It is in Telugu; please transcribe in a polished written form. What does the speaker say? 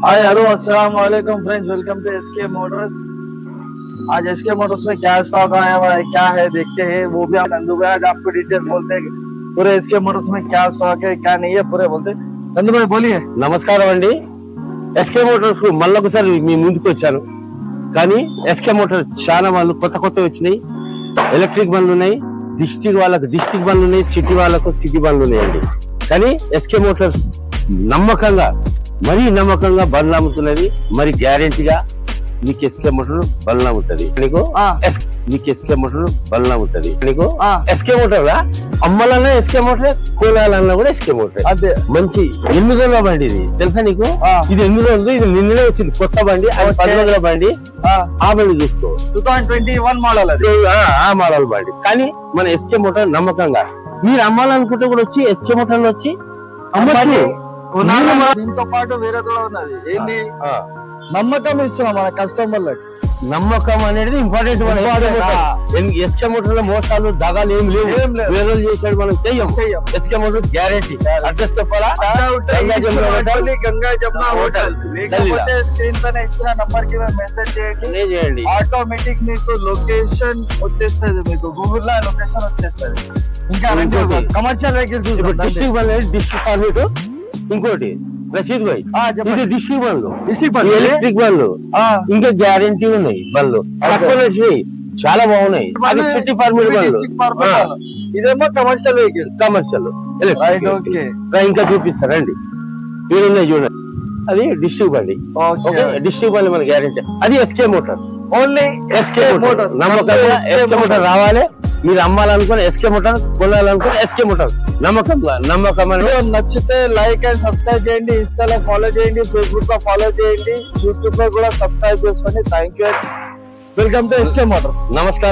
हाय हेलो अस्सलाम वालेकुम friends, welcome to SK Motors. आज एसके मोटर्स में क्या स्टॉक आया हुआ है, क्या है देखते हैं। वो भी नंदू भाई आज आपको डिटेल बोलते हैं पूरे एसके मोटर्स में क्या स्टॉक है क्या नहीं है पूरे बोलते। नंदू भाई बोलिए। నమస్కారం అండి. ఎస్కే మోటార్స్ మళ్ళీ ఒకసారి మీ ముందుకు వచ్చాను. కానీ ఎస్కే మోటార్ చాలా వాళ్ళు కొత్త వచ్చినాయి. ఎలక్ట్రిక్ బండ్లు ఉన్నాయి, డిస్ట్రిక్ట్ వాళ్ళకు డిస్ట్రిక్ట్ బండ్లు ఉన్నాయి, సిటీ వాళ్ళకు సిటీ బండ్లు ఉన్నాయండి. కానీ ఎస్కే మోటార్స్ నమ్మకంగా నమ్మకంగా బండ్లు అమ్ముతున్నది. మరి గ్యారెంటీగా మీకు ఎస్కే మోటార్ బండ్లు అమ్ముతుంది. మీకు ఎస్కే మోటార్ బండ్లు అమ్ముతుంది. ఎస్కే మోటార్ లా అమ్మాలన్నా ఎస్కే మోటార్, కోలాలన్నా కూడా ఎస్కే మోటార్. అదే మంచి 8 రోజుల బండి ఇది తెలుసా నీకు? ఇది 8 రోజులు, ఇది నిన్ననే వచ్చింది కొత్త బండి. అది 10 రోజుల బండి. ఆ బండి చూసుకో, 2021 మోడల్ అది. ఆ మోడల్ బండి. కానీ మన ఎస్కే మోటార్ నమ్మకంగా మీరు అమ్మాలనుకుంటే కూడా వచ్చి ఎస్కే మోటార్ లో వచ్చి అమ్మచ్చు. దీంతో పాటు వేరే కూడా ఉన్నది. ఏంటి? నమ్మకం ఇస్తున్నాం మన కస్టమర్లకు. నమ్మకం అనేది ఇంపార్టెంట్. ఎస్కే మోటార్ లో మోసాలు దగాలు ఏం లేవు. వేరే చేసాడు మనం చెయ్యం. SK motor guarantee. అడ్రస్ చెప్పాలా? గంగా జమున హోటల్. లేకపోతే స్క్రీన్ పైన ఇచ్చిన నంబర్ కి మెసేజ్ చేయండి. ఆటోమేటిక్ మీకు లొకేషన్ వచ్చేస్తుంది. మీకు గూగుల్ లో లొకేషన్ వచ్చేస్తుంది. ఇంకా కమర్షియల్ వెహికల్స్ డిస్ట్రిక్ట్ పర్మిట్. ఇంకోటి రషీద్ భాయ్, ఇది డిస్ట్రిక్ట్ బండ్లు, ఎలక్ట్రిక్ బండ్లు, ఇంకా గ్యారెంటీ ఉన్నాయి బండ్లు. తక్కువ నచ్చినాయి, చాలా బాగున్నాయి. అది సిటీ పర్మిట్ బండ్లు. ఇదేమో కమర్షియల్ వెహికల్స్, కమర్షియల్ ఇంకా చూపిస్తారండి. ఇవి ఉన్నాయి చూడండి. అది డిస్ట్రిక్ట్ బండి. డిస్ట్రిక్ట్ బండి మన గ్యారెంటీ. అది SK motor. Only SK motor. నమ్మకంగా ఎస్కే మోటార్ రావాలి. మీరు అమ్మాలనుకుని ఎస్కే మోటార్, కొనాలనుకుని ఎస్కే మోటార్. నమ్మకం నచ్చితే లైక్ అండ్ సబ్స్క్రైబ్ చేయండి. ఇన్స్టాలో ఫాలో చేయండి, ఫేస్బుక్ లో ఫాలో చేయండి, యూట్యూబ్ లో కూడా సబ్స్క్రైబ్ చేసుకోండి. Thank you. Welcome to SK Motors. నమస్కారం.